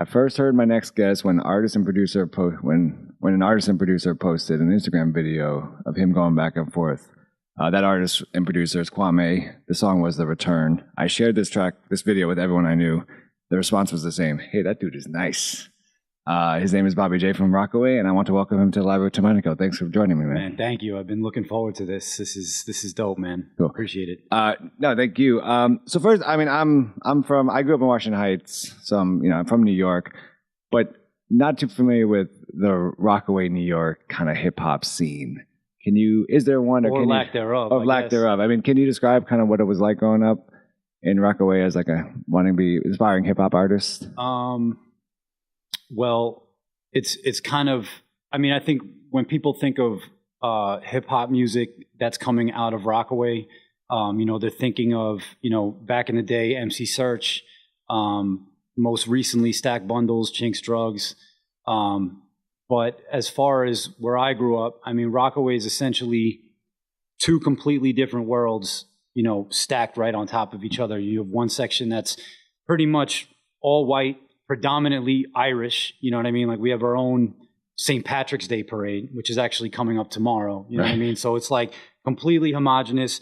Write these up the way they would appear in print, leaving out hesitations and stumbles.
I first heard my next guest when when an artist and producer posted an Instagram video of him going back and forth. That artist and producer is Kwame. The song was The Return. I shared this video with everyone I knew. The response was the same. Hey, that dude is nice. His name is Bobby J from Rockaway, and I want to welcome him to Live with Einenkel. Thanks for joining me, man. Man, thank you. I've been looking forward to this. This is dope, man. Cool. Appreciate it. No, thank you. So first, I mean, I grew up in Washington Heights, so I'm from New York, but not too familiar with the Rockaway, New York kind of hip hop scene. Is there one or lack thereof? Or lack thereof. I mean, can you describe kind of what it was like growing up in Rockaway as like wanting to be aspiring hip hop artist? Well, it's kind of, I mean, I think when people think of hip hop music that's coming out of Rockaway, they're thinking of, back in the day, MC Search, most recently Stack Bundles, Chinks Drugs. But as far as where I grew up, I mean, Rockaway is essentially two completely different worlds, stacked right on top of each other. You have one section that's pretty much all white, predominantly Irish, you know what I mean? Like we have our own St. Patrick's Day parade, which is actually coming up tomorrow, you know what I mean? So it's like completely homogenous.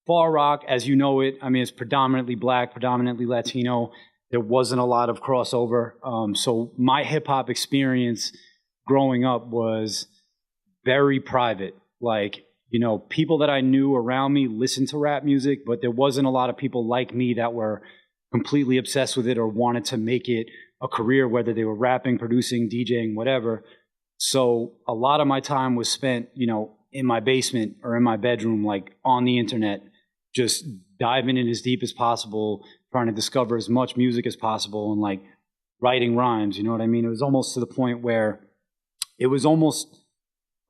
Far Rock, as you know it, I mean, it's predominantly black, predominantly Latino. There wasn't a lot of crossover. So my hip hop experience growing up was very private. Like, people that I knew around me listened to rap music, but there wasn't a lot of people like me that were completely obsessed with it or wanted to make it a career, whether they were rapping, producing, DJing, whatever. So a lot of my time was spent, in my basement or in my bedroom, like on the internet, just diving in as deep as possible, trying to discover as much music as possible and like writing rhymes, you know what I mean? It was almost to the point where it was almost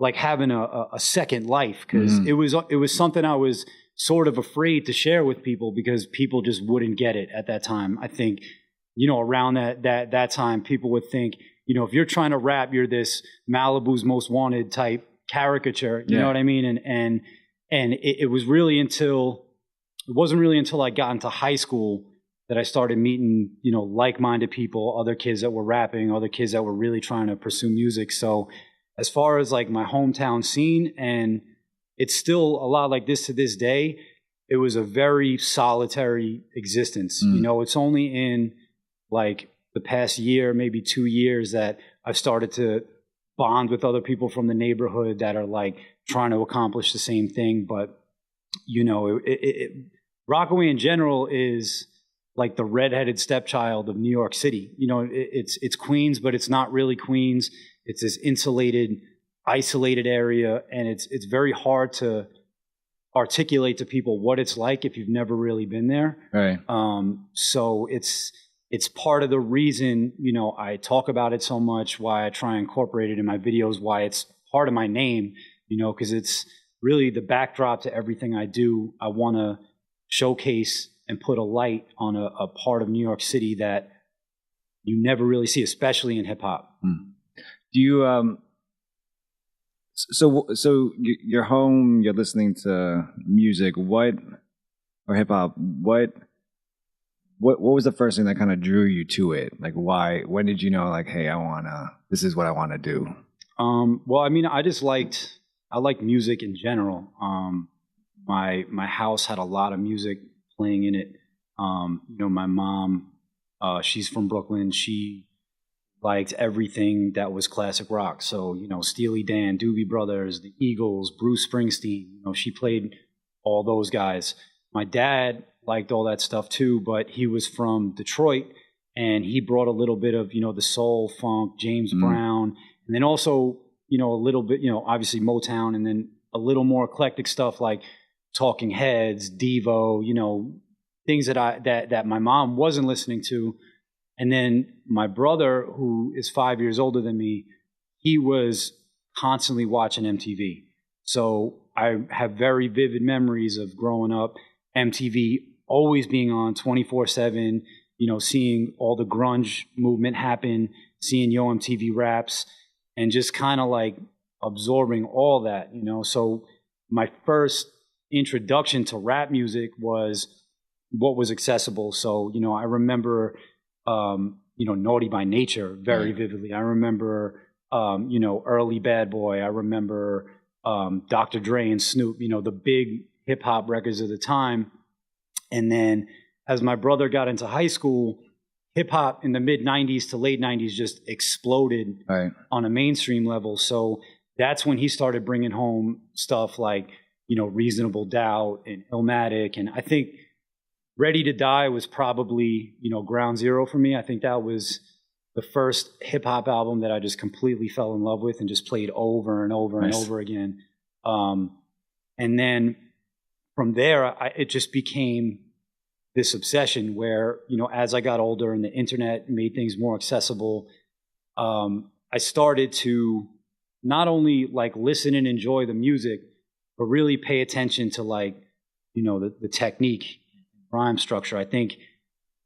like having a second life, because it was something I was sort of afraid to share with people because people just wouldn't get it at that time. I think, around that time, people would think, if you're trying to rap, you're this Malibu's Most Wanted type caricature, you know what I mean? And it wasn't really until I got into high school that I started meeting, like-minded people, other kids that were rapping, other kids that were really trying to pursue music. So as far as like my hometown scene, and it's still a lot like this to this day, it was a very solitary existence. It's only in like the past year, maybe 2 years, that I've started to bond with other people from the neighborhood that are like trying to accomplish the same thing. But, Rockaway in general is like the redheaded stepchild of New York City. It's Queens, but it's not really Queens. It's this insulated, isolated area, and it's very hard to articulate to people what it's like if you've never really been there. Right. So it's part of the reason, I talk about it so much, why I try and incorporate it in my videos, why it's part of my name, because it's really the backdrop to everything I do. I want to showcase and put a light on a part of New York City that you never really see, especially in hip hop. Do you so you're home, you're listening to music, or hip hop, what was the first thing that kind of drew you to it? Like when did you know, like, hey, this is what I want to do? Well, I mean, I liked music in general. My house had a lot of music playing in it. My mom, she's from Brooklyn. She liked everything that was classic rock. So, Steely Dan, Doobie Brothers, the Eagles, Bruce Springsteen, she played all those guys. My dad liked all that stuff too, but he was from Detroit and he brought a little bit of, the soul, funk, James Brown, and then also, a little bit, obviously Motown, and then a little more eclectic stuff like Talking Heads, Devo, things that my mom wasn't listening to. And then my brother, who is 5 years older than me, he was constantly watching MTV. So I have very vivid memories of growing up, MTV always being on 24/7, seeing all the grunge movement happen, seeing Yo MTV Raps, and just kind of like absorbing all that, So my first introduction to rap music was what was accessible. So, I remember, Naughty by Nature very vividly. I remember, early Bad Boy. I remember Dr. Dre and Snoop, the big hip hop records of the time. And then as my brother got into high school, hip hop in the mid 90s to late 90s just exploded on a mainstream level. So that's when he started bringing home stuff like, Reasonable Doubt and Illmatic. And I think Ready to Die was probably, ground zero for me. I think that was the first hip hop album that I just completely fell in love with and just played over and over and over again. And then from there, it just became this obsession where, as I got older and the internet made things more accessible, I started to not only like listen and enjoy the music, but really pay attention to like, the technique, rhyme structure. I think,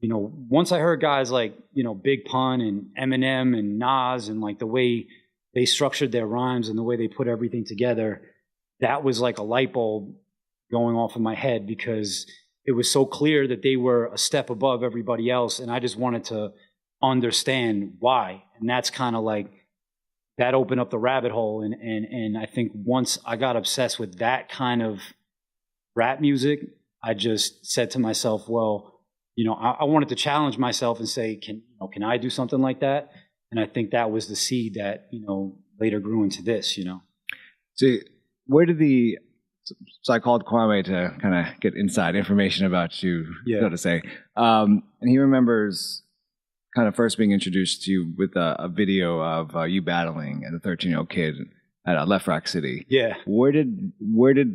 once I heard guys like, Big Pun and Eminem and Nas and like the way they structured their rhymes and the way they put everything together, that was like a light bulb going off in my head because it was so clear that they were a step above everybody else. And I just wanted to understand why. And that's kind of like, that opened up the rabbit hole. And I think once I got obsessed with that kind of rap music, I just said to myself, well, I wanted to challenge myself and say, can I do something like that? And I think that was the seed that, later grew into this, So where did so I called Kwame to kind of get inside information about you, so to say. And he remembers kind of first being introduced to you with a video of you battling as a 13-year-old kid at Left Rock City. Yeah. Where did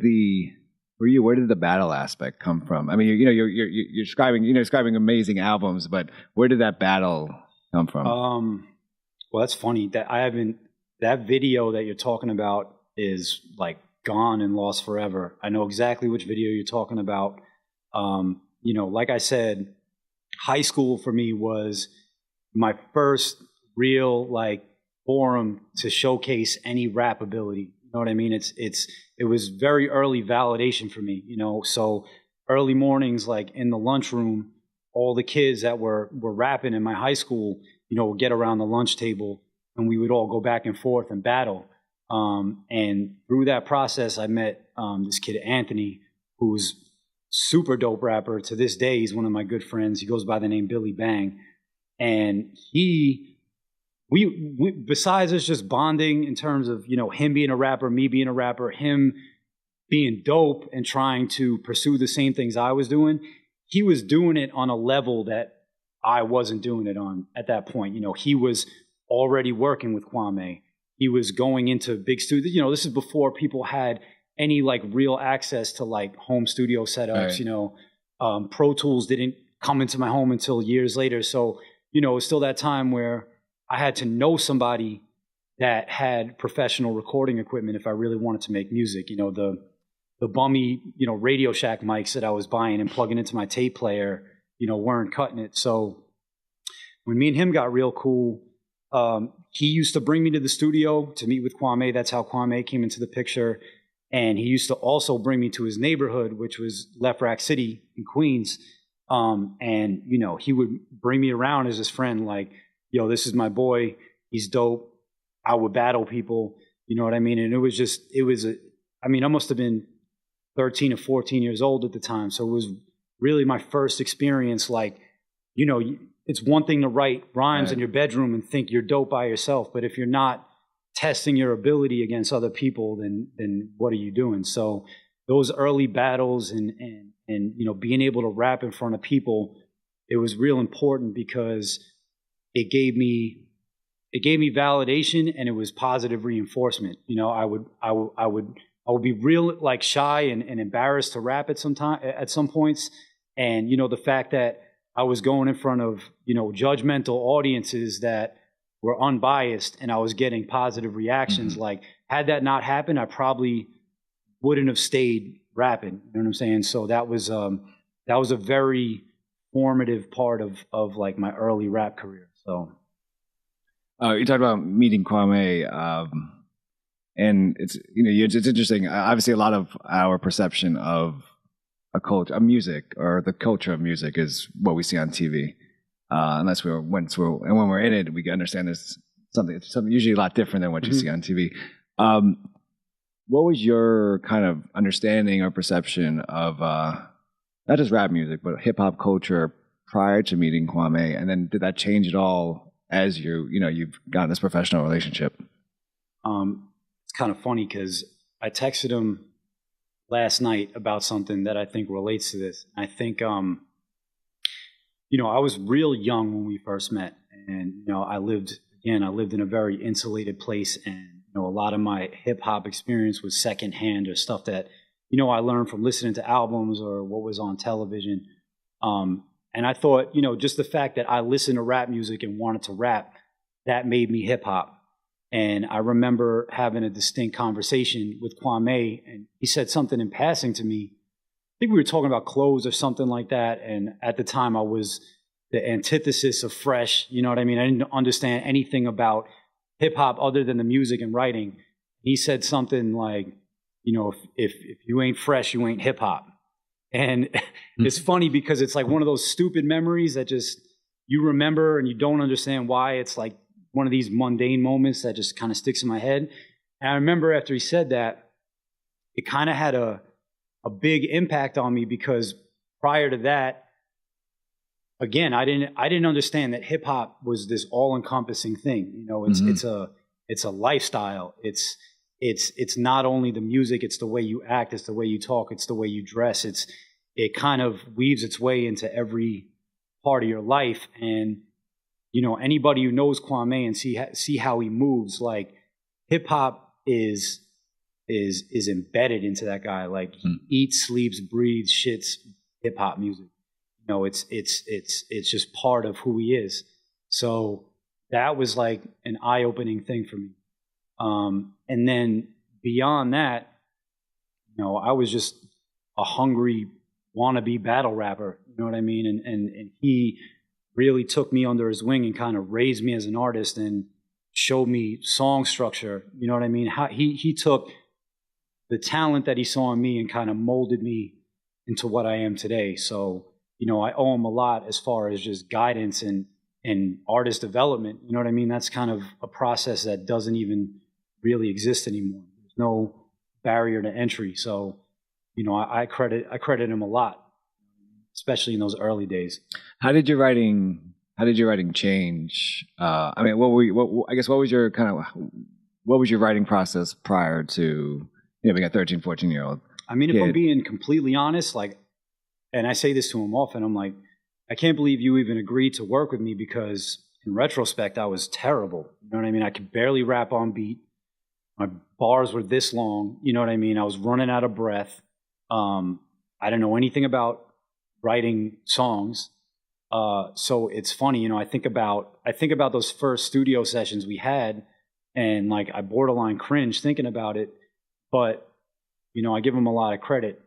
the battle aspect come from? I mean, you're describing amazing albums, but where did that battle come from? Well, that's funny that video that you're talking about is like gone and lost forever. I know exactly which video you're talking about. Like I said, high school for me was my first real like forum to showcase any rap ability. You know what I mean? It was very early validation for me, so early mornings, like in the lunchroom, all the kids that were rapping in my high school, would get around the lunch table and we would all go back and forth and battle. And through that process, I met this kid, Anthony, who's super dope rapper. To this day, he's one of my good friends. He goes by the name Billy Bang. And we besides us just bonding in terms of, him being a rapper, me being a rapper, him being dope and trying to pursue the same things I was doing, he was doing it on a level that I wasn't doing it on at that point. He was already working with Kwame. He was going into big studios. This is before people had any like real access to like home studio setups. Right. Pro Tools didn't come into my home until years later. So, it was still that time where I had to know somebody that had professional recording equipment if I really wanted to make music. The bummy, Radio Shack mics that I was buying and plugging into my tape player, weren't cutting it. So when me and him got real cool, he used to bring me to the studio to meet with Kwame. That's how Kwame came into the picture. And he used to also bring me to his neighborhood, which was Left Rock City in Queens. And, he would bring me around as his friend, like, yo, this is my boy. He's dope. I would battle people. You know what I mean? And I must have been 13 or 14 years old at the time. So it was really my first experience. Like, it's one thing to write rhymes in your bedroom and think you're dope by yourself. But if you're not testing your ability against other people, then what are you doing? So those early battles and being able to rap in front of people, it was real important because it gave me validation and it was positive reinforcement. I would be real like shy and embarrassed to rap at some points. And, the fact that I was going in front of, judgmental audiences that were unbiased and I was getting positive reactions. Mm-hmm. Like, had that not happened, I probably wouldn't have stayed rapping. You know what I'm saying? So that was a very formative part of like my early rap career. So you talked about meeting Kwame, and it's interesting. Obviously, a lot of our perception of music or the culture of music is what we see on TV. unless and when we're in it, we can understand there's something usually a lot different than what you see on TV. What was your kind of understanding or perception of not just rap music, but hip hop culture prior to meeting Kwame? And then did that change at all as you've gotten this professional relationship? It's kind of funny because I texted him last night about something that I think relates to this. I think, I was real young when we first met, and I lived in a very insulated place, and a lot of my hip hop experience was secondhand or stuff that I learned from listening to albums or what was on television. And I thought, just the fact that I listened to rap music and wanted to rap, that made me hip hop. And I remember having a distinct conversation with Kwame, and he said something in passing to me. I think we were talking about clothes or something like that. And at the time I was the antithesis of fresh. You know what I mean? I didn't understand anything about hip hop other than the music and writing. He said something like, if you ain't fresh, you ain't hip hop. And it's funny because it's like one of those stupid memories that just you remember and you don't understand why. It's like one of these mundane moments that just kind of sticks in my head. And I remember after he said that, it kind of had a big impact on me because prior to that, again, I didn't understand that hip hop was this all-encompassing thing. It's a lifestyle. It's not only the music, it's the way you act, it's the way you talk, it's the way you dress. It kind of weaves its way into every part of your life. And anybody who knows Kwame and see how he moves, like hip hop is embedded into that guy. Like he eats, sleeps, breathes, shits hip hop music. It's just part of who he is. So that was like an eye-opening thing for me. And then beyond that, I was just a hungry wannabe battle rapper. You know what I mean? And he really took me under his wing and kind of raised me as an artist and showed me song structure. You know what I mean? How he took the talent that he saw in me and kind of molded me into what I am today. So, I owe him a lot as far as just guidance and artist development. You know what I mean? That's kind of a process that doesn't even really exist anymore. There's no barrier to entry. So, I credit him a lot, especially in those early days. How did your writing change? What was your writing process prior to being a 13, 14-year-old? I mean, if I'm being completely honest, and I say this to him often, I'm like, I can't believe you even agreed to work with me because in retrospect, I was terrible. You know what I mean? I could barely rap on beat. My bars were this long. You know what I mean? I was running out of breath. I didn't know anything about writing songs. So it's funny, I think about those first studio sessions we had, and I borderline cringe thinking about it. But I give him a lot of credit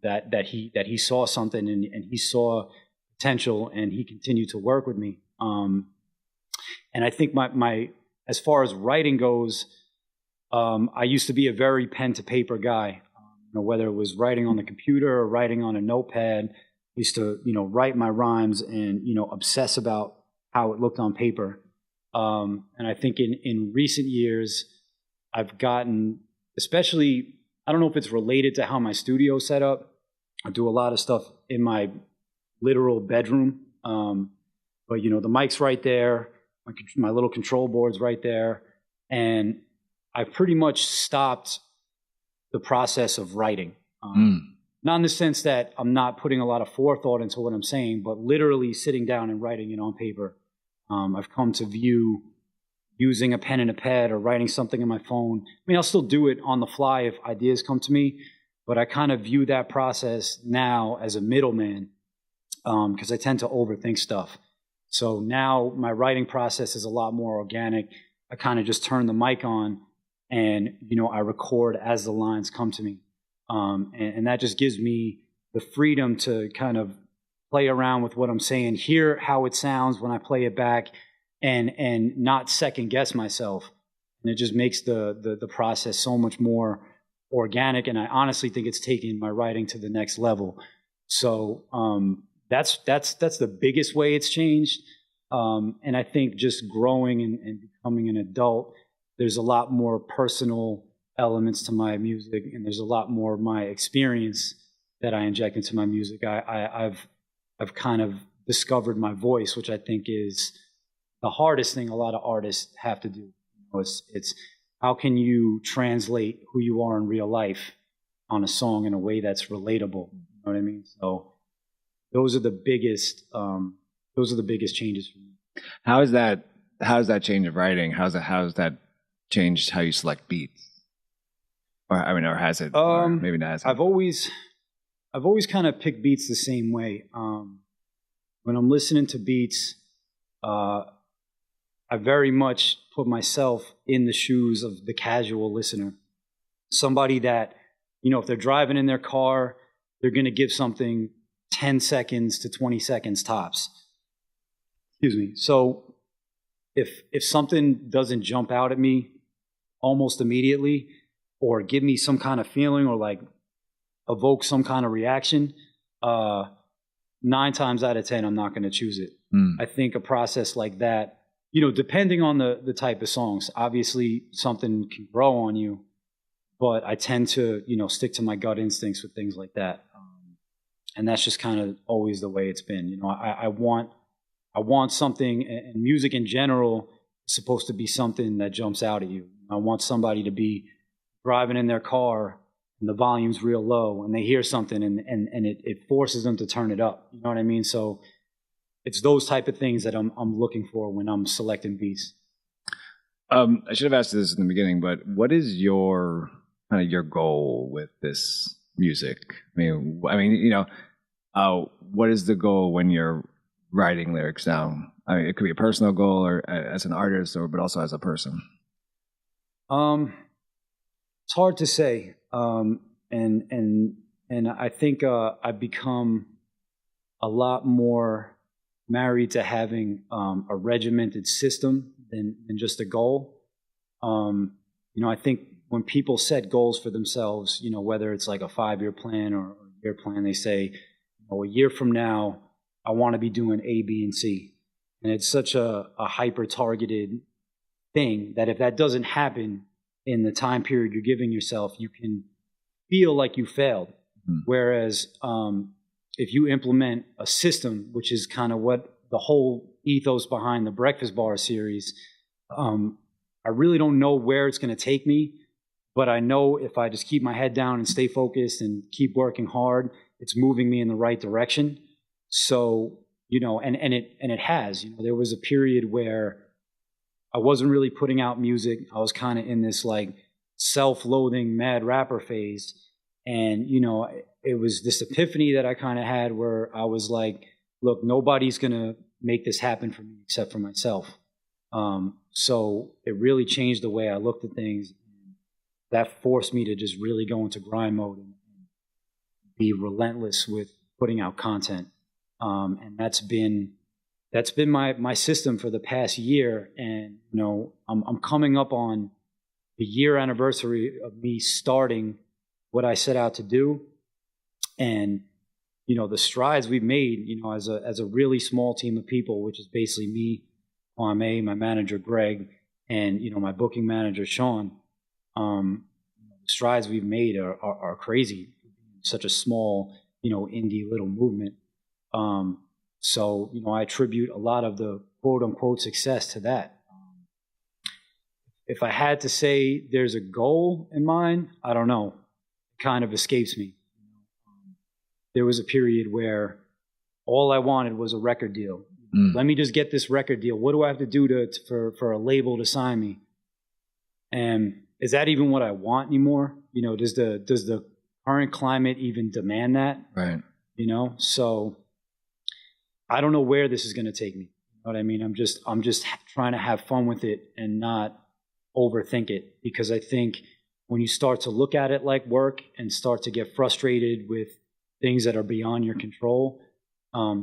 that he saw something and he saw potential and he continued to work with me. And I think my as far as writing goes, I used to be a very pen to paper guy. Whether it was writing on the computer or writing on a notepad, I used to write my rhymes and obsess about how it looked on paper. And I think in recent years, I've gotten, especially, I don't know if it's related to how my studio set up. I do a lot of stuff in my literal bedroom. But the mic's right there. My little control board's right there. And I've pretty much stopped the process of writing. Not in the sense that I'm not putting a lot of forethought into what I'm saying, but literally sitting down and writing it on paper. I've come to view using a pen and a pad or writing something on my phone. I mean, I'll still do it on the fly if ideas come to me, but I kind of view that process now as a middleman because I tend to overthink stuff. So now my writing process is a lot more organic. I kind of just turn the mic on and, I record as the lines come to me. And that just gives me the freedom to kind of play around with what I'm saying, hear how it sounds when I play it back, and not second guess myself. And it just makes the process so much more organic. And I honestly think it's taking my writing to the next level. So that's the biggest way it's changed. And I think just growing and becoming an adult, there's a lot more personal elements to my music, and there's a lot more of my experience that I inject into my music. I've kind of discovered my voice, which I think is the hardest thing a lot of artists have to do. You know, it's how can you translate who you are in real life on a song in a way that's relatable? You know what I mean? So those are the biggest changes for me. How is that change of writing? How's that changed how you select beats? Or or has it? Or maybe not. I've always kind of picked beats the same way. When I'm listening to beats, I very much put myself in the shoes of the casual listener. Somebody that, you know, if they're driving in their car, they're going to give something 10 seconds to 20 seconds tops. Excuse me. So if something doesn't jump out at me almost immediately, or give me some kind of feeling, or like evoke some kind of reaction, 9 times out of 10, I'm not going to choose it. I think a process like that, you know, depending on the type of songs, obviously something can grow on you, but I tend to, you know, stick to my gut instincts with things like that. And that's just kind of always the way it's been. You know, I want something, and music in general is supposed to be something that jumps out at you. I want somebody to be driving in their car and the volume's real low and they hear something and it forces them to turn it up. You know what I mean? So it's those type of things that I'm looking for when I'm selecting beats. I should have asked this in the beginning, but what is your goal with this music? I mean, you know, what is the goal when you're writing lyrics down? I mean, it could be a personal goal, or as an artist, but also as a person. It's hard to say, and I think I've become a lot more married to having a regimented system than just a goal. You know, I think when people set goals for themselves, you know, whether it's like a 5-year plan or a year plan, they say, you know, a year from now, I want to be doing A, B, and C. And it's such a hyper-targeted thing that if that doesn't happen in the time period you're giving yourself, you can feel like you failed. Whereas if you implement a system, which is kind of what the whole ethos behind the Breakfast Bar series, I really don't know where it's going to take me, but I know if I just keep my head down and stay focused and keep working hard, it's moving me in the right direction. So, you know, and it has. You know, there was a period where I wasn't really putting out music. I was kind of in this like self-loathing mad rapper phase. And, you know, it was this epiphany that I kind of had where I was like, look, nobody's going to make this happen for me except for myself. So it really changed the way I looked at things. That forced me to just really go into grind mode and be relentless with putting out content. And that's been my system for the past year. And, you know, I'm coming up on the year anniversary of me starting what I set out to do. And, you know, the strides we've made, you know, as a really small team of people, which is basically me, Kwame, my manager, Greg, and, you know, my booking manager, Sean, the strides we've made are crazy. Such a small, you know, indie little movement. So, you know, I attribute a lot of the quote unquote success to that. If I had to say there's a goal in mind, I don't know. It kind of escapes me. There was a period where all I wanted was a record deal. Let me just get this record deal. What do I have to do for a label to sign me? And is that even what I want anymore? You know, does the current climate even demand that? Right. You know, so I don't know where this is going to take me. You know what I mean? I'm just trying to have fun with it and not overthink it, because I think when you start to look at it like work and start to get frustrated with things that are beyond your control,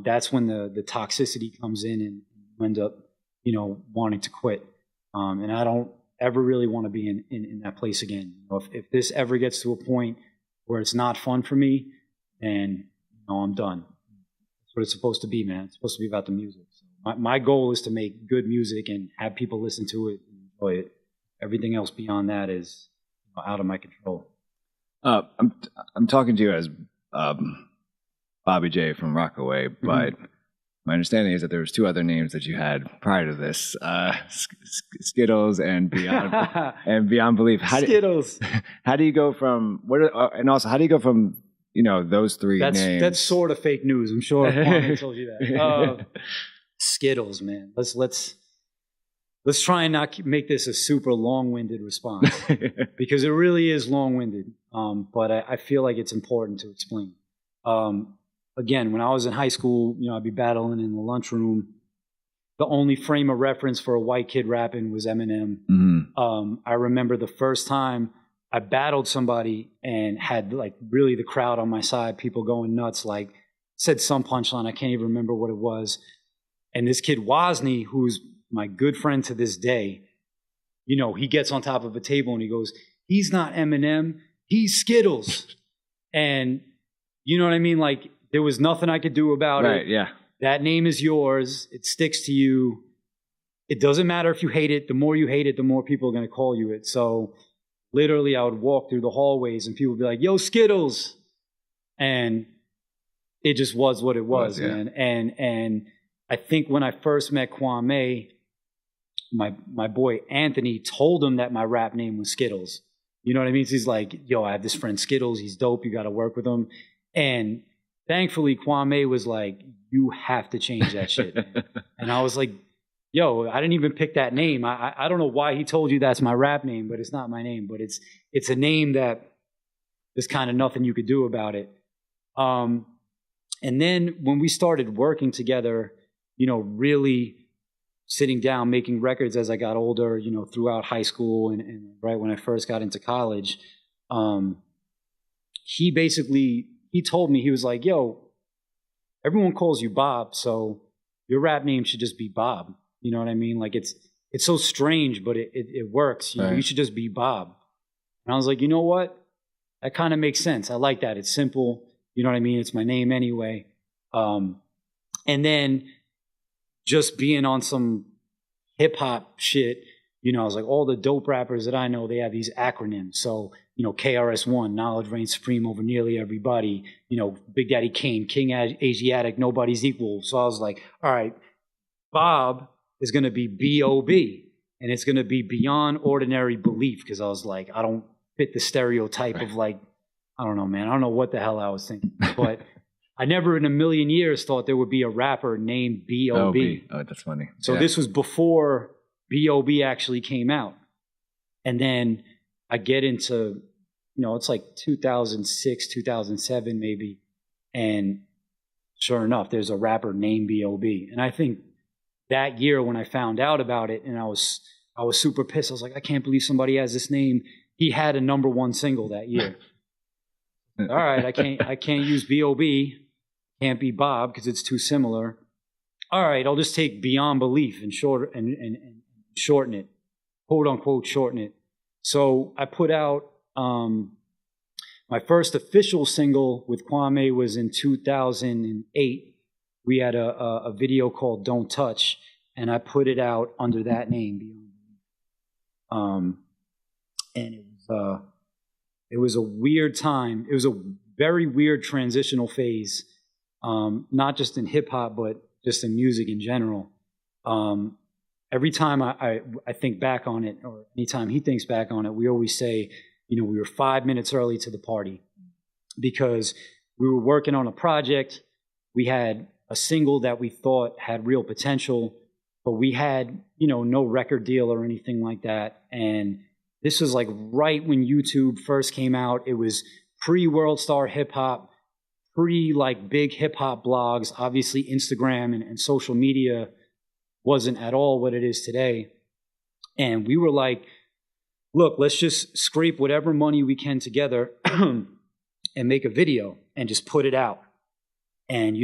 that's when the toxicity comes in and you end up, you know, wanting to quit. And I don't ever really want to be in that place again. You know, if this ever gets to a point where it's not fun for me, then, you know, I'm done. That's what it's supposed to be, man. It's supposed to be about the music. So. my goal is to make good music and have people listen to it and enjoy it. Everything else beyond that is out of my control. I'm talking to you as Bobby J from Rockaway, but my understanding is that there was 2 other names that you had prior to this: Skittles and Beyond and Beyond Belief. Skittles. How do you go from and also how do you go from those 3 names? That's sort of fake news. I'm sure Kwame told you that. Skittles, man. Let's try and not make this a super long-winded response because it really is long-winded. But I feel like it's important to explain. Again, when I was in high school, I'd be battling in the lunchroom. The only frame of reference for a white kid rapping was Eminem. Mm-hmm. I remember the first time I battled somebody and had like really the crowd on my side, people going nuts, like said some punchline. I can't even remember what it was. And this kid, Wozni, who's my good friend to this day, he gets on top of a table and he goes, "He's not Eminem, he's Skittles." And you know what I mean? Like, there was nothing I could do about it. Right, yeah. That name is yours. It sticks to you. It doesn't matter if you hate it. The more you hate it, the more people are going to call you it. So literally, I would walk through the hallways and people would be like, "Yo, Skittles." And it just was what it was, man. And I think when I first met Kwame, my boy Anthony told him that my rap name was Skittles. You know what I mean? So he's like, "Yo, I have this friend Skittles. He's dope. You got to work with him." And thankfully, Kwame was like, "You have to change that shit." And I was like, "Yo, I didn't even pick that name. I don't know why he told you that's my rap name, but it's not my name. But it's a name that there's kind of nothing you could do about it." And then when we started working together, really sitting down, making records as I got older, throughout high school and right when I first got into college, he told me, he was like, "Yo, everyone calls you Bob, so your rap name should just be Bob." You know what I mean? Like, it's so strange, but it works. You should just be Bob. And I was like, you know what? That kind of makes sense. I like that. It's simple. You know what I mean? It's my name anyway. And then just being on some hip hop shit, I was like, all the dope rappers that I know, they have these acronyms. So, KRS-One, knowledge reigns supreme over nearly everybody. Big Daddy Kane, King Asiatic, nobody's equal. So I was like, all right, Bob is going to be B.O.B. and it's going to be beyond ordinary belief, because I was like, I don't fit the stereotype of like, I don't know, man. I don't know what the hell I was thinking. But I never in a million years thought there would be a rapper named B.O.B. Oh, that's funny. So this was before B.O.B. actually came out. And then I get into, it's like 2006, 2007 maybe. And sure enough, there's a rapper named B.O.B. And I think that year when I found out about it, and I was super pissed. I was like, I can't believe somebody has this name. He had a #1 single that year. All right, I can't use B.O.B. Can't be Bob because it's too similar. All right, I'll just take Beyond Belief and shorten it, quote unquote, shorten it. So I put out my first official single with Kwame was in 2008. We had a video called "Don't Touch," and I put it out under that name, Beyond Belief. And it was a weird time. It was a very weird transitional phase, not just in hip hop, but just in music in general. Every time I think back on it, or anytime he thinks back on it, we always say, we were 5 minutes early to the party, because we were working on a project. We had a single that we thought had real potential, but we had, no record deal or anything like that. And this was like right when YouTube first came out. It was pre-World Star Hip Hop, like big hip hop blogs. Obviously, Instagram and social media wasn't at all what it is today. And we were like, look, let's just scrape whatever money we can together and make a video and just put it out. And,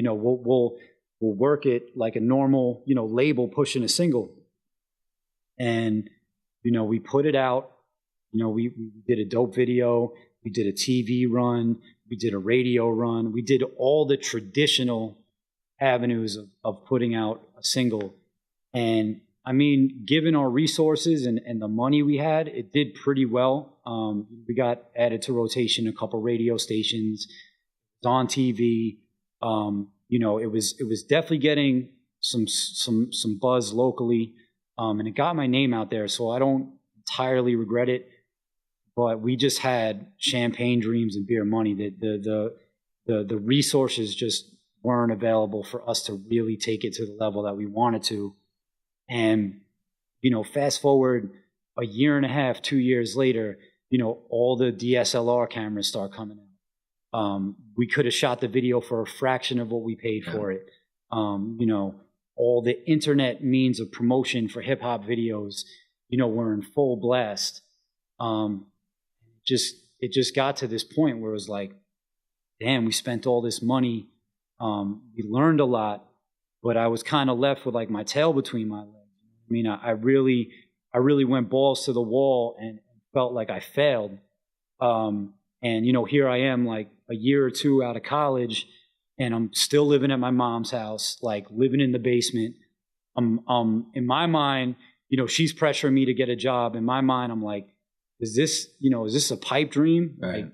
we'll work it like a normal, label pushing a single. And, we put it out. We did a dope video. We did a TV run. We did a radio run. We did all the traditional avenues of putting out a single. And I mean, given our resources and the money we had, it did pretty well. We got added to rotation a couple radio stations, it was on TV. You know, it was definitely getting some buzz locally, and it got my name out there. So I don't entirely regret it. But we just had champagne dreams and beer money. The resources just weren't available for us to really take it to the level that we wanted to. And, you know, fast forward a year and a half, 2 years later, you know, all the DSLR cameras start coming out. We could have shot the video for a fraction of what we paid for it. You know, all the internet means of promotion for hip hop videos, you know, were in full blast. It just got to this point where it was like, damn, we spent all this money. We learned a lot, but I was kind of left with like my tail between my legs. I mean, I really went balls to the wall and felt like I failed. And, you know, here I am like a year or two out of college and I'm still living at my mom's house, like living in the basement. In my mind, you know, she's pressuring me to get a job. In my mind, I'm like, is this a pipe dream? Right.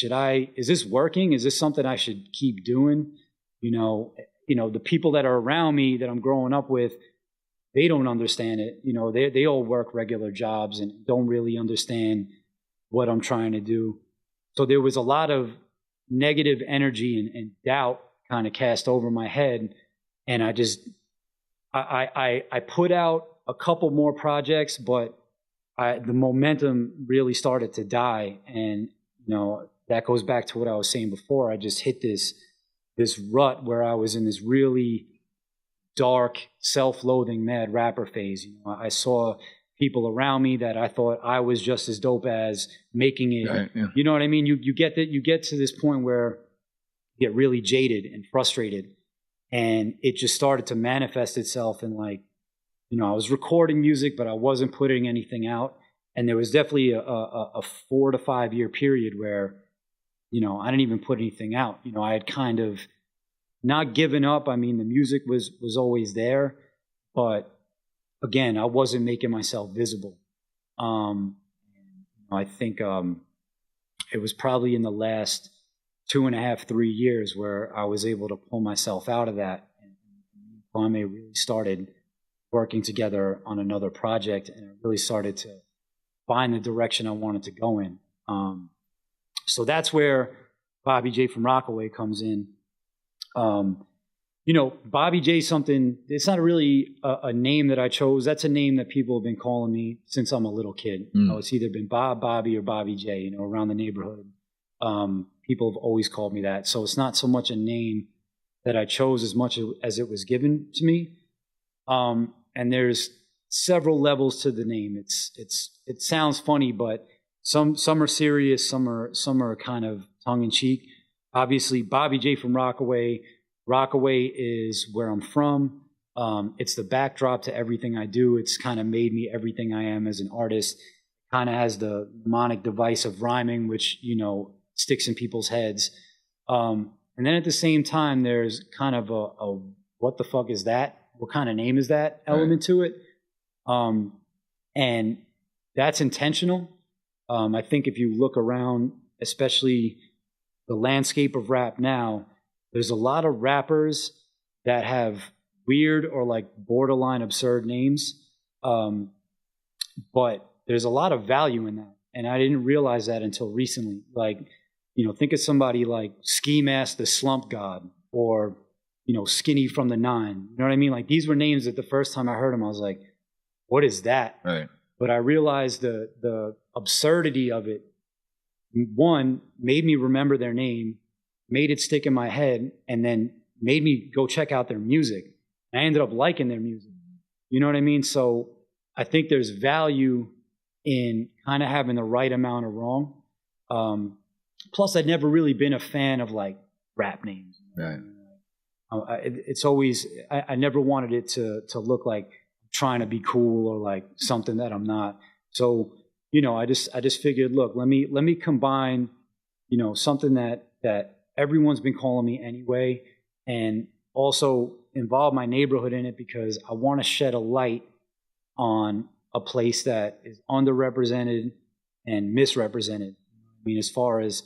Like, is this working? Is this something I should keep doing? You know, the people that are around me that I'm growing up with, they don't understand it. You know, they all work regular jobs and don't really understand what I'm trying to do. So there was a lot of negative energy and doubt kind of cast over my head. And I put out a couple more projects, but the momentum really started to die. And, you know, that goes back to what I was saying before. I just hit this rut where I was in this really dark, self-loathing, mad rapper phase. You know, I saw people around me that I thought I was just as dope as making it. Right, yeah. You know what I mean? You get to this point where you get really jaded and frustrated. And it just started to manifest itself in like, you know, I was recording music, but I wasn't putting anything out. And there was definitely a 4 to 5 year period where, you know, I didn't even put anything out. You know, I had kind of not given up. I mean, the music was always there, but again, I wasn't making myself visible. I think it was probably in the last 2.5, 3 years where I was able to pull myself out of that. And Kwame really started working together on another project, and it really started to find the direction I wanted to go in. So that's where Bobby J from Rockaway comes in. You know, Bobby J something, it's not really a name that I chose. That's a name that people have been calling me since I'm a little kid. You know, it's either been Bob, Bobby, or Bobby J, you know, around the neighborhood. People have always called me that. So it's not so much a name that I chose as much as it was given to me. And there's several levels to the name. It sounds funny, but some are serious, some are kind of tongue in cheek. Obviously, Bobby J from Rockaway. Rockaway is where I'm from. It's the backdrop to everything I do. It's kind of made me everything I am as an artist. Kind of has the mnemonic device of rhyming, which, you know, sticks in people's heads. And then at the same time, there's kind of a what the fuck is that? What kind of name is that element to it? And that's intentional. I think if you look around, especially the landscape of rap now, there's a lot of rappers that have weird or like borderline absurd names. But there's a lot of value in that. And I didn't realize that until recently. Like, you know, think of somebody like Ski Mask the Slump God, or, you know, Skinny from the Nine. You know what I mean? Like, these were names that the first time I heard them, I was like, what is that? Right. But I realized the absurdity of it, one, made me remember their name, made it stick in my head, and then made me go check out their music. And I ended up liking their music. You know what I mean? So I think there's value in kind of having the right amount of wrong. Plus, I'd never really been a fan of like rap names. Right. It's always, I never wanted it to look like trying to be cool or like something that I'm not. So, you know, I just figured, look, let me combine, you know, something that everyone's been calling me anyway, and also involve my neighborhood in it because I want to shed a light on a place that is underrepresented and misrepresented. I mean, as far as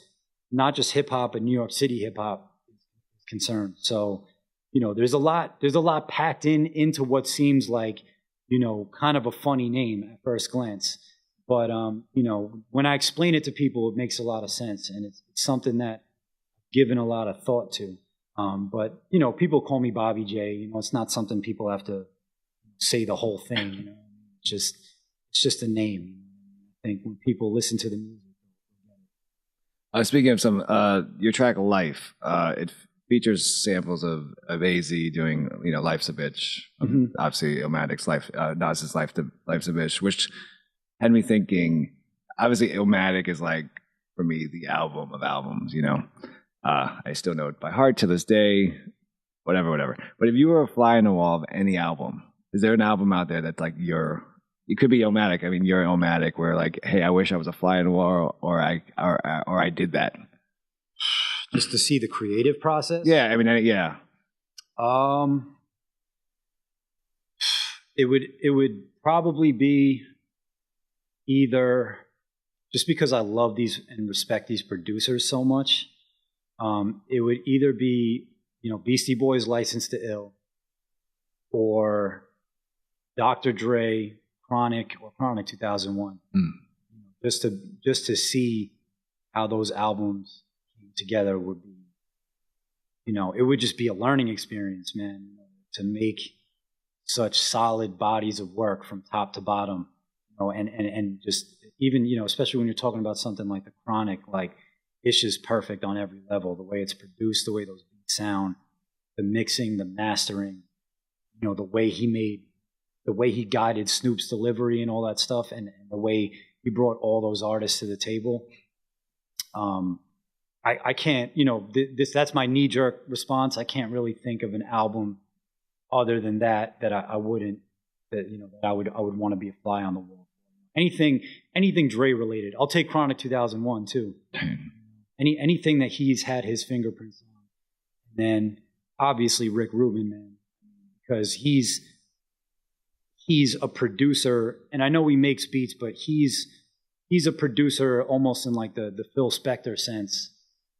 not just hip hop, but New York City hip hop is concerned. So, there's a lot packed into what seems like, kind of a funny name at first glance. But, when I explain it to people, it makes a lot of sense. And it's something that I've given a lot of thought to. But, people call me Bobby J. It's not something people have to say the whole thing. It's just a name. I think when people listen to the music. Speaking of some, your track "Life," it features samples of AZ doing, "Life's a Bitch." Obviously, Illmatic's "Life," Nas's "Life's a Bitch," which had me thinking. Obviously, Illmatic is like for me the album of albums. I still know it by heart to this day. Whatever. But if you were a fly on the wall of any album, is there an album out there that's like it could be Illmatic. I mean, you're Illmatic, where like, hey, I wish I was a fly on the wall, or I did that. Just to see the creative process. Yeah, I mean, yeah. It would probably be either just because I love these and respect these producers so much. It would either be Beastie Boys' "License to Ill," or Dr. Dre, Chronic 2001. Just to see how those albums came together would be, it would just be a learning experience, man, to make such solid bodies of work from top to bottom, and just even, especially when you're talking about something like the Chronic, like it's just perfect on every level, the way it's produced, the way those beats sound, the mixing, the mastering, the way he guided Snoop's delivery and all that stuff, and the way he brought all those artists to the table. I can't, that's my knee-jerk response. I can't really think of an album other than that I would want to be a fly on the wall. Anything Dre related. I'll take Chronic 2001 too. Anything that he's had his fingerprints on. And then obviously Rick Rubin, man, because he's a producer, and I know he makes beats, but he's a producer almost in like the Phil Spector sense,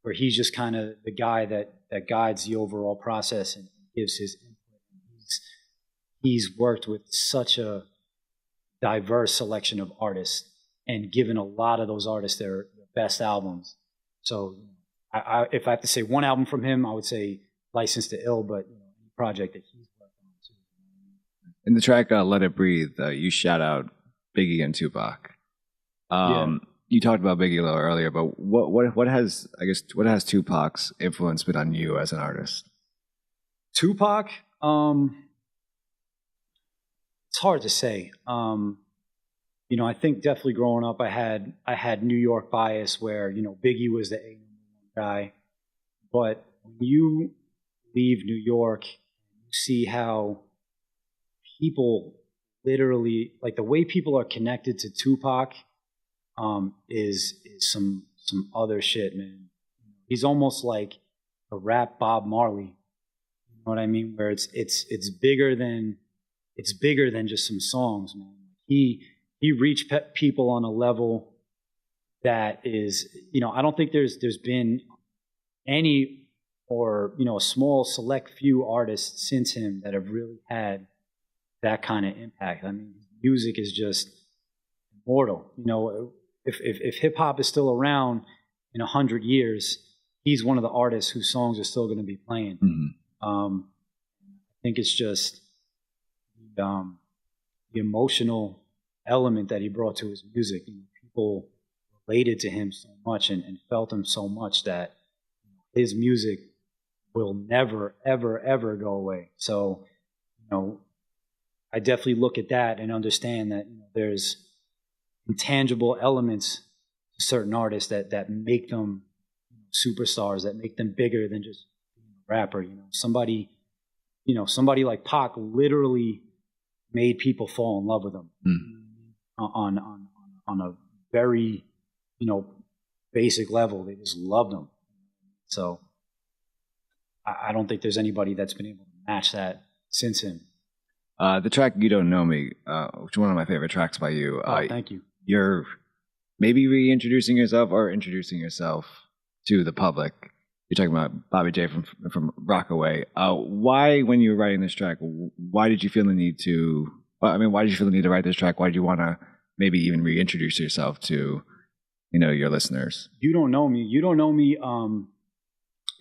where he's just kind of the guy that guides the overall process and gives his input. He's worked with such a diverse selection of artists and given a lot of those artists their best albums. So if I have to say one album from him, I would say "License to Ill," but any project that he's worked on too. In the track "Let It Breathe," you shout out Biggie and Tupac. You talked about Biggie a little earlier, but what has Tupac's influence been on you as an artist? Tupac, it's hard to say. I think definitely growing up, I had New York bias where Biggie was the A1 guy, but when you leave New York, you see how people literally, like the way people are connected to Tupac, is some other shit, man. He's almost like a rap Bob Marley. You know what I mean? Where it's bigger than just some songs, man. He reached people on a level that is, I don't think there's been any, or a small select few artists since him that have really had that kind of impact. I mean, music is just immortal. If hip hop is still around in 100 years, he's one of the artists whose songs are still going to be playing. I think it's just the emotional element that he brought to his music. People related to him so much and felt him so much that his music will never, ever, ever go away. So, I definitely look at that and understand that there's intangible elements to certain artists that make them superstars, that make them bigger than just being a rapper. Somebody like Pac literally made people fall in love with him on a very basic level. They just loved him. So I don't think there's anybody that's been able to match that since him. The track "You Don't Know Me," which is one of my favorite tracks by you. Thank you. You're maybe reintroducing yourself or introducing yourself to the public. You're talking about Bobby J from Rockaway. Why, when you were writing this track, why did you feel the need to? Why did you feel the need to write this track? Why did you want to maybe even reintroduce yourself to, your listeners? You Don't Know Me. You Don't Know Me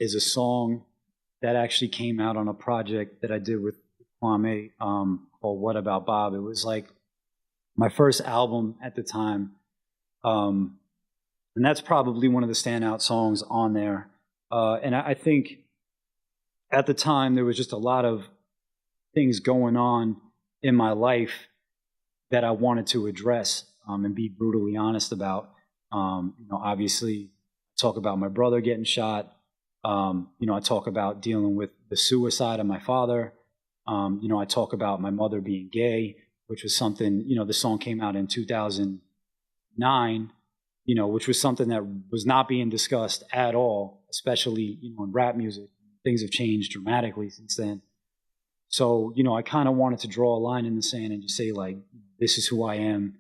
is a song that actually came out on a project that I did with Kwame called "What About Bob." It was like my first album at the time, and that's probably one of the standout songs on there. And I think at the time there was just a lot of things going on in my life that I wanted to address and be brutally honest about. Obviously, talk about my brother getting shot. I talk about dealing with the suicide of my father. I talk about my mother being gay, which was something, the song came out in 2009, which was something that was not being discussed at all, especially, in rap music. Things have changed dramatically since then. So, I kind of wanted to draw a line in the sand and just say, like, this is who I am,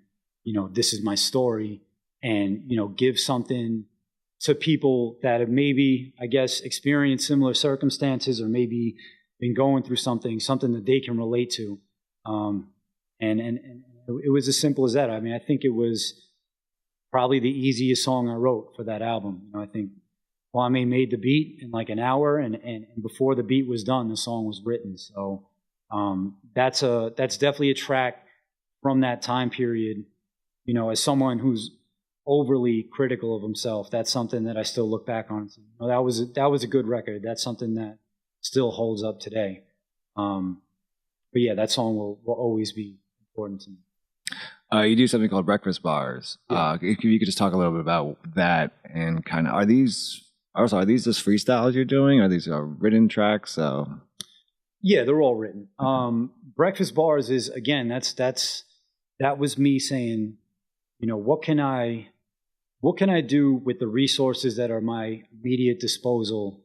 this is my story, and, give something to people that have maybe, I guess, experienced similar circumstances or maybe been going through something that they can relate to. And it was as simple as that. I think it was probably the easiest song I wrote for that album. I think Kwame made the beat in like an hour, and before the beat was done, the song was written. So that's definitely a track from that time period. As someone who's overly critical of himself, that's something that I still look back on and say, that was a good record. That's something that still holds up today. But yeah, that song will always be important to me. You do something called breakfast bars. Yeah. If you could just talk a little bit about that, and kind of, are these just freestyles you're doing? Are these written tracks? Yeah, they're all written. Breakfast bars is, again, that was me saying, what can I do with the resources that are my immediate disposal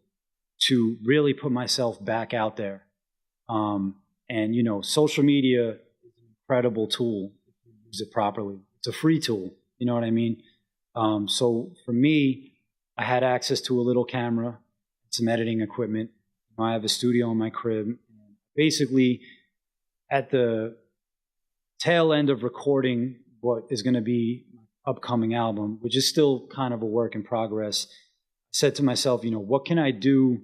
to really put myself back out there? And social media is an incredible tool if you use it properly. It's a free tool, you know what I mean? So for me, I had access to a little camera, some editing equipment. I have a studio in my crib. Basically, at the tail end of recording what is going to be my upcoming album, which is still kind of a work in progress, I said to myself, what can I do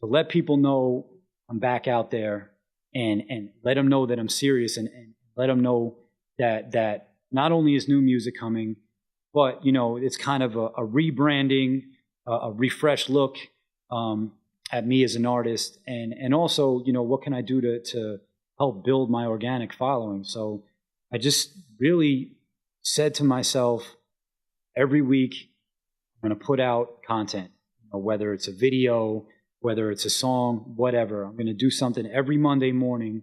to let people know I'm back out there, and let them know that I'm serious, and let them know that not only is new music coming, but, it's kind of a rebranding, a refreshed look at me as an artist. And also, what can I do to help build my organic following? So I just really said to myself, every week I'm going to put out content, whether it's a video, whether it's a song, whatever. I'm going to do something every Monday morning,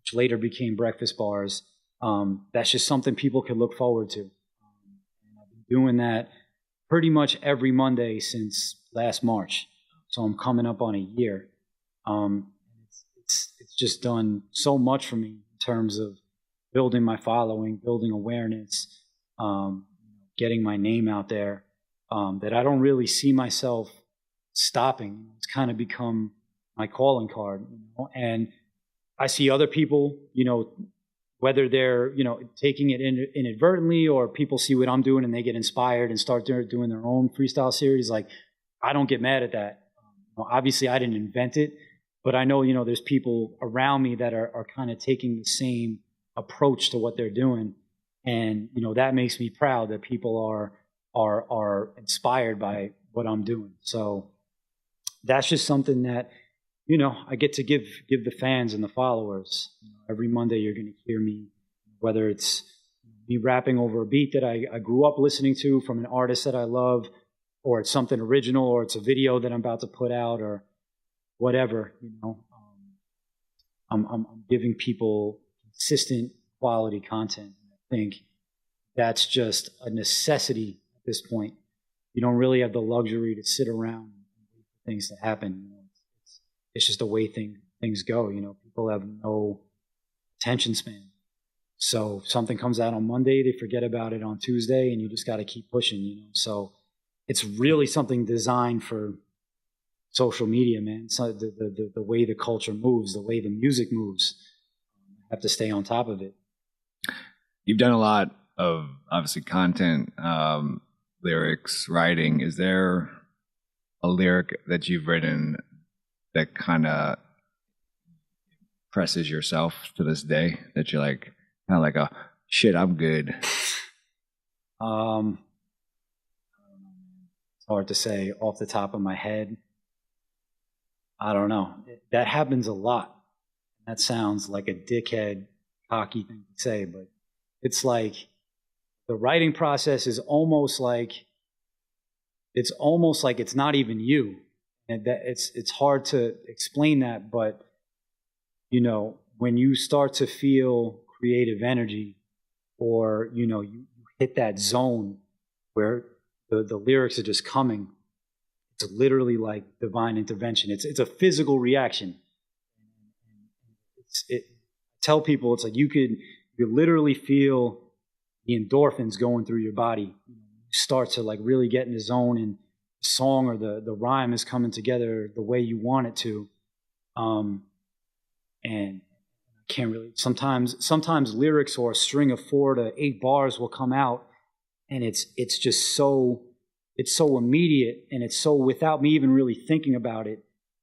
which later became Breakfast Bars. That's just something people can look forward to. And I've been doing that pretty much every Monday since last March. So I'm coming up on a year. It's just done so much for me in terms of building my following, building awareness, getting my name out there, that I don't really see myself stopping. It's kind of become my calling card, and I see other people, whether they're, taking it inadvertently, or people see what I'm doing and they get inspired and start doing their own freestyle series. Like, I don't get mad at that. Obviously I didn't invent it, but I know, there's people around me that are kind of taking the same approach to what they're doing. And, that makes me proud that people are inspired by what I'm doing. So that's just something that, I get to give the fans and the followers. Every Monday you're going to hear me, whether it's me rapping over a beat that I grew up listening to from an artist that I love, or it's something original, or it's a video that I'm about to put out, or whatever. I'm giving people consistent quality content. I think that's just a necessity at this point. You don't really have the luxury to sit around and wait for things to happen. it's just the way things go. You know, people have no attention span. So if something comes out on Monday, they forget about it on Tuesday, and you just got to keep pushing, you know. So it's really something designed for social media, man. So the way the culture moves, the way the music moves, I have to stay on top of it. You've done a lot of, obviously, content, lyrics, writing. Is there a lyric that you've written that kind of presses yourself to this day that you're like, kind of like a shit, I'm good? I don't know, man. It's hard to say off the top of my head. I don't know. That happens a lot. That sounds like a dickhead, cocky thing to say, but it's like the writing process is almost like it's not even you. And that it's hard to explain that, but you know, when you start to feel creative energy, or you know, you hit that zone where the lyrics are just coming, it's literally like divine intervention. It's a physical reaction. Tell people it's like you could literally feel the endorphins going through your body. You start to like really get in the zone, and the song or the rhyme is coming together the way you want it to. And I can't really, sometimes lyrics or a string of 4 to 8 bars will come out, and it's just so immediate, and it's so without me even really thinking about it,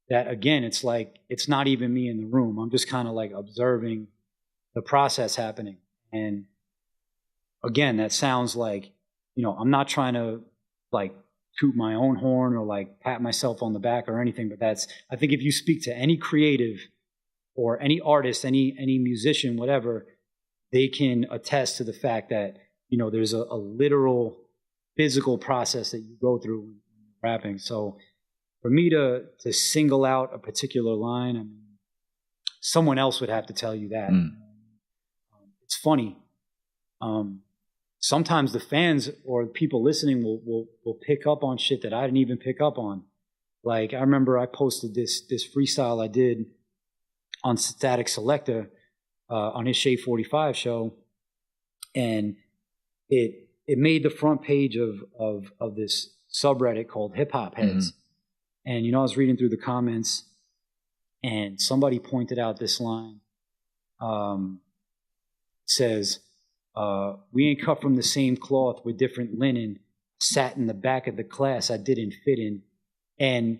that again, it's like, it's not even me in the room. I'm just kind of like observing the process happening. And again, that sounds like, you know, I'm not trying to like toot my own horn or like pat myself on the back or anything, but I think if you speak to any creative or any artist, any musician, whatever, they can attest to the fact that, you know, there's a literal physical process that you go through when you're rapping. So for me to single out a particular line, I mean, someone else would have to tell you that. It's funny. Sometimes the fans or people listening will pick up on shit that I didn't even pick up on. Like I remember I posted this freestyle I did on Static Selector on his Shade 45 show, and it made the front page of this subreddit called Hip Hop Heads. Mm-hmm. And, you know, I was reading through the comments, and somebody pointed out this line. Says, we ain't cut from the same cloth with different linen. Sat in the back of the class I didn't fit in. And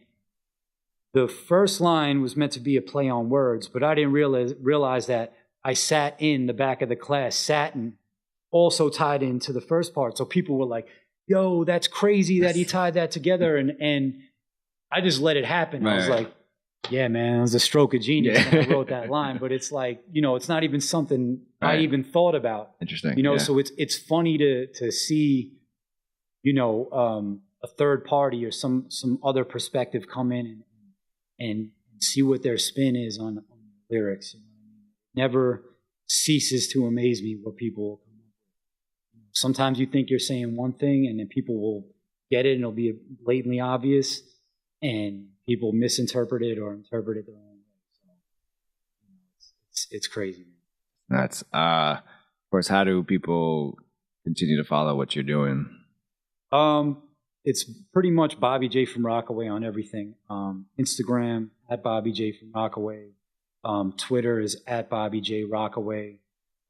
the first line was meant to be a play on words, but I didn't realize that I sat in the back of the class. Satin also tied into the first part. So people were like, yo, that's crazy that he tied that together. And I just let it happen. Right. I was like, yeah, man, it was a stroke of genius when I wrote that line. But it's like, you know, it's not even something I even thought about. Interesting. You know, so it's funny to see, you know, a third party or some other perspective come in and see what their spin is on lyrics. You know? Never ceases to amaze me what people come up with. Sometimes you think you're saying one thing, and then people will get it, and it'll be blatantly obvious, and people misinterpret it or interpret it their own way. So, it's crazy. That's of course. How do people continue to follow what you're doing? It's pretty much Bobby J from Rockaway on everything. Instagram at Bobby J from Rockaway. Twitter is at Bobby J Rockaway.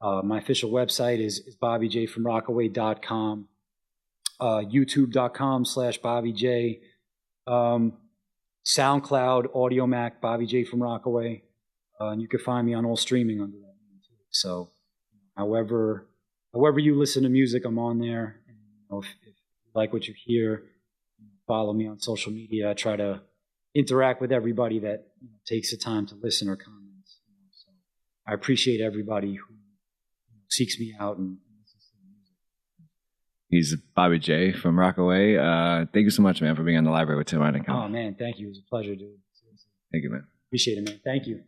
My official website is bobbyjfromrockaway.com. YouTube.com/BobbyJ. SoundCloud, AudioMac, Bobby J from Rockaway. And you can find me on all streaming under that name too. So however you listen to music, I'm on there. And, you know, if you like what you hear, follow me on social media. I try to interact with everybody that takes the time to listen or comment. So I appreciate everybody who seeks me out and listens to the music. He's Bobby J from Rockaway. Thank you so much, man, for being on the library with Tim Einenkel. Oh, man, thank you. It was a pleasure, dude. Seriously. Thank you, man. Appreciate it, man. Thank you.